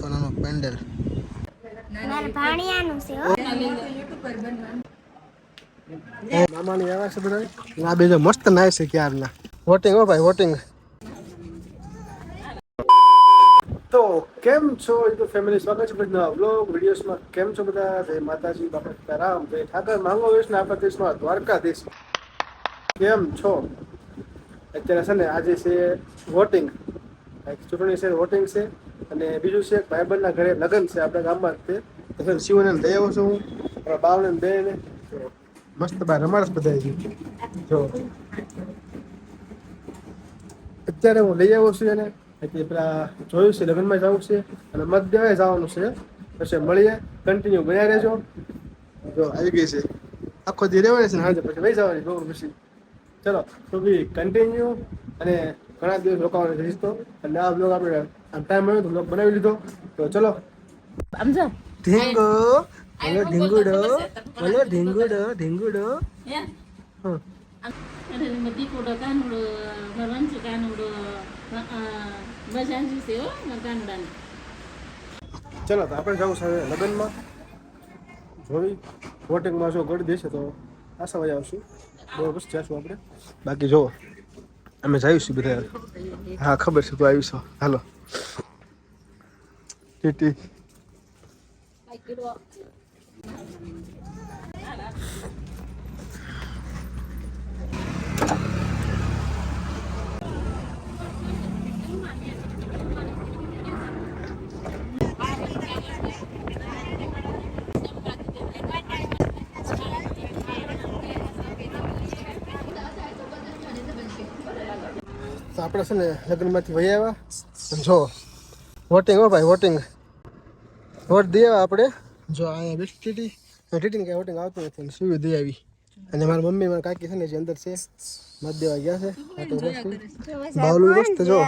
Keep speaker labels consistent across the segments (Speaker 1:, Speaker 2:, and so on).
Speaker 1: સોનાનો પેન્ડલ
Speaker 2: મારા ભાણિયાનું છે હો યુટ્યુબર બનવાનું.
Speaker 1: મામાની આવ્યા છે બધા. આ બે મસ્ત નાય છે ક્યારના. વોટિંગ હો ભાઈ વોટિંગ. તો કેમ છો યુટ્યુબ ફેમિલી, સ્વાગત છે બધા વ્લોગ વિડીયોઝમાં. કેમ છો બધા? જય માતાજી, બાપા સીતારામ, જય ઠાકર માંગો વિષ્ણુ આપણા દેશમાં દ્વારકાધીશ. કેમ છો? અત્યારે છે ને આજે છે વોટિંગ, ચૂંટણી છે, વોટિંગ છે. અને બીજું છે ભાઈબંધના ઘરે લગ્ન છે આપણા ગામમાં જ તે શિવને લઈ આવ્યો છું હું બાવને બે ને મસ્ત બાર રમાડસ બધા જો અત્યારે હું લઈ આવ્યો છું એને એટલે પેલા જોયું છે લગ્નમાં જવું છે અને મત દેવાય જવાનું છે. પછી મળીએ, કન્ટિન્યુ બન્યા રહેજો. જો આવી ગઈ છે, આખો દી રહેવાની છે ને હાજર પછી વહી જવાની બહુ ખુશી. ચલો તો બી કન્ટિન્યુ. અને ઘણા દિવસ રોકાવાનું રહીશ તો એટલે આ બ્લોગ આપણે આમ ટાઈમ મળ્યો તો બ્લોગ બનાવી લીધો. તો ચલો સમજો ઢીંગો બોલો ઢીંગુડો બોલો ઢીંગુડો ઢીંગુડો હા
Speaker 3: દીકુડો કાનુડો રંચ કાનુડો બજાજી છે હો કાનુડાને.
Speaker 1: ચલો તો આપણે જવું છે લગ્નમાં. જોઈ વોટિંગમાં જો ગળી દેશે તો આશા વજા આવશું. બરાબર પછી જઈશું આપણે. બાકી જો અમે જઈશું બધા. હા ખબર છે તું આવીશું. હાલો ટીટી તો આપણે છે ને લગ્નમાંથી વહી આવ્યા. જો વોટિંગ હો ભાઈ વોટિંગ. વોટ દઈ આવ્યા આપણે. જો અહીંયા બેસ્ટ ટીટીને કાંઈ વોટિંગ આવતું નથી. સુવી દઈ આવી. અને મારી મમ્મી મારા કાકી છે ને જે અંદર છે મત દેવા ગયા છે. બાવલું મસ્ત જો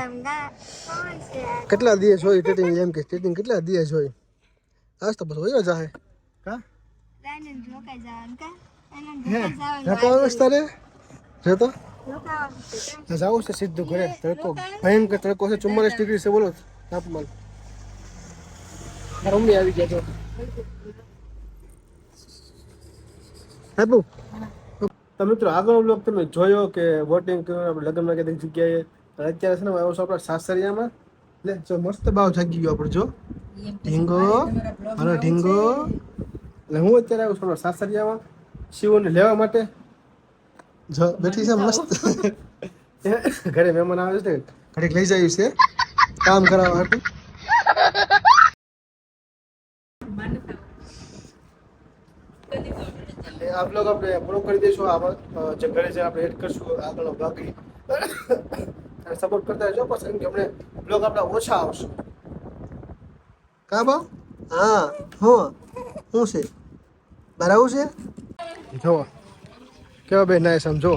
Speaker 1: કેટલા દિયે જોઈ ટીટીંગ. એમ કે ટીટીંગ કેટલા દિયે જોઈ. આજ તો બસ હોય જાહે કા રોકાવાનું તારે જો તો જાવું છે સીધું ઘરે. તડકો ભયંકર તડકો છે, 44 ડિગ્રી છે બોલો તાપમાન. મમ્મી આવી ગયા છો હેબુ. તો મિત્રો આગળનો બ્લોગ તમે જોયો કે વોટિંગ કર્યું આપણે લગ્નમાં કઈ જગ્યાએ. અત્યારે છે ને આવ્યો છું આપણા સાસરિયામાં. એટલે જો મસ્ત બાવ જાગી ગયો આપણે. જો ઢીંગો હાલો ઢીંગો. એટલે હું અત્યારે આવ્યો છું આપણા સાસરિયામાં શિવને લેવા માટે. જો બેઠી છે મસ્ત. ઘરે મહેમાન આવે છે ઘડીક લઈ જાય છે કામ કરાવવા હતું. આ બ્લોગ આપણે પૂરો કરી દઈશું. આમાં જે ઘરે છે આપણે એડ કરશું આગળનો ભાગ. સપોર્ટ કરતા રહેજો પણ કે અમને બ્લોગ આપણા ઓછા આવશે. કા બા હા હું છે બરાબર છે. જો કેવા બે નાય સમજો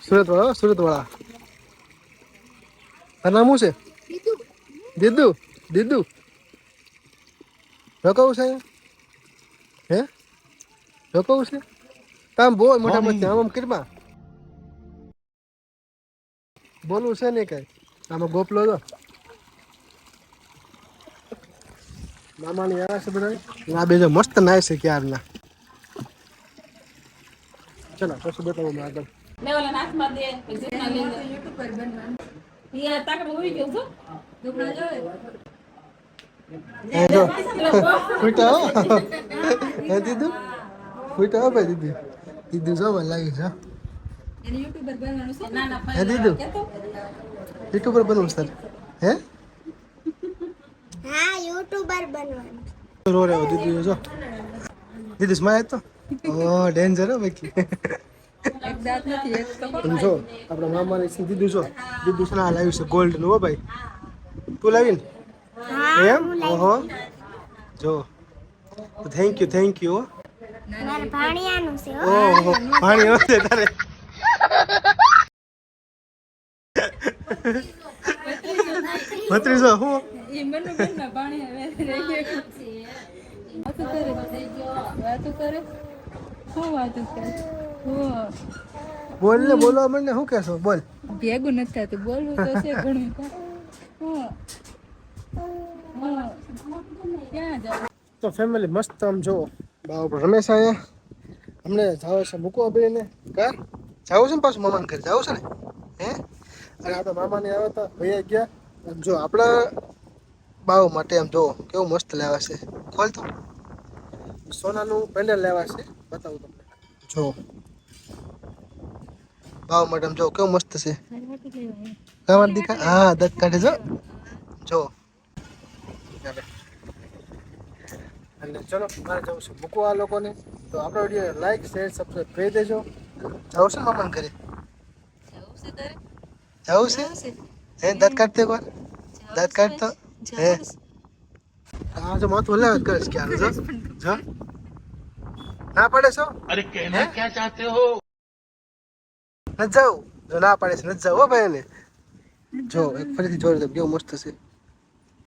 Speaker 1: સુરતવાળા. તારું નામ શું છે? દીદુ રોકાવું છે હે રોકાવું છે? તામ બોલ મોટા મોટી આમ કીરમાં બોલવું છે ને કઈ. આમાં ગોપલો તો મામાની આવ્યા છે બધા. આ બે મસ્ત નાય છે ક્યારના. ચલો પછી બતાવું આગળ.
Speaker 3: લેવાલા નાખમાં દે જેના લે યુટ્યુબર બનવાનું. ઈ તાકડો હોઈ ગયો છો દુખણા જોવે
Speaker 1: એ જો ફૂટા હે દીદુ ફૂટા ભાઈ દીદુ જો મને લાગી છે
Speaker 3: એને યુટ્યુબર બનવાનું છે. નાના
Speaker 1: હે દીદુ યુટ્યુબર બનવું સર હે
Speaker 2: હા યુટ્યુબર બનવાનું.
Speaker 1: રો રે દીદુ જો દીદુ સ્માઈલ તો ઓ ડેન્જર હો બાકી.
Speaker 3: એક દાંત નથી એક તો
Speaker 1: જો આપણા મામાને સી દીદુ જો દીદુ સના લાવ્યું છે ગોલ્ડ નું હો ભાઈ. તું લાવીને એમ ઓહો જો થેન્ક યુ.
Speaker 2: મારા ભાણિયાનું છે હો
Speaker 1: ઓહો પાણી આવશે તારે. ભત્રીજો હું
Speaker 3: ઈ મનુ બેનના પાણી હવે રહી ગયો. વાતો કરે શું વાતો કરે
Speaker 1: બોલ ને બોલવા મને શું કહેશો બોલ.
Speaker 3: ભેગું નથી થતું બોલવું તો છે ઘણું. ક્યાં જાવ?
Speaker 1: તો ફેમિલી મસ્ત આમ જો બાવ પર રમેશ આયા અમને જાવ છે મૂકવા બેને કા જાવ છે ને પાછું મામાને ઘરે જાવ છે ને હે અને આપણા મામાને આવ્યા હતા ભૈયા ગયા આમ જો આપણા બાવ માટે આમ જો કેવું મસ્ત લેવા છે ખોલ તો સોનાનું પેન્ડલ લેવા છે બતાવું તમને જો બાવ માટે આમ જો કેવું મસ્ત છે કામર દીકા હા દત કાઢે જો અને ચલો મારે જવું છે મૂકવા આ લોકોને તો આપણા વિડીયો લાઈક શેર સબસ્ક્રાઈબ કરી દેજો જાવ છે મામાને ઘરે જાવ છે હે દાંત કાઢતે એકવાર દાંત કાઢતો હે આ જો મત બોલે કરે છે ક્યાં જો ના પડે છો
Speaker 4: अरे कहना क्या चाहते हो
Speaker 1: ન જાવ જો ના પડે છે ન જાવ હો ભાઈ ને જો એક ફરીથી જોઈ દો કેવું મસ્ત છે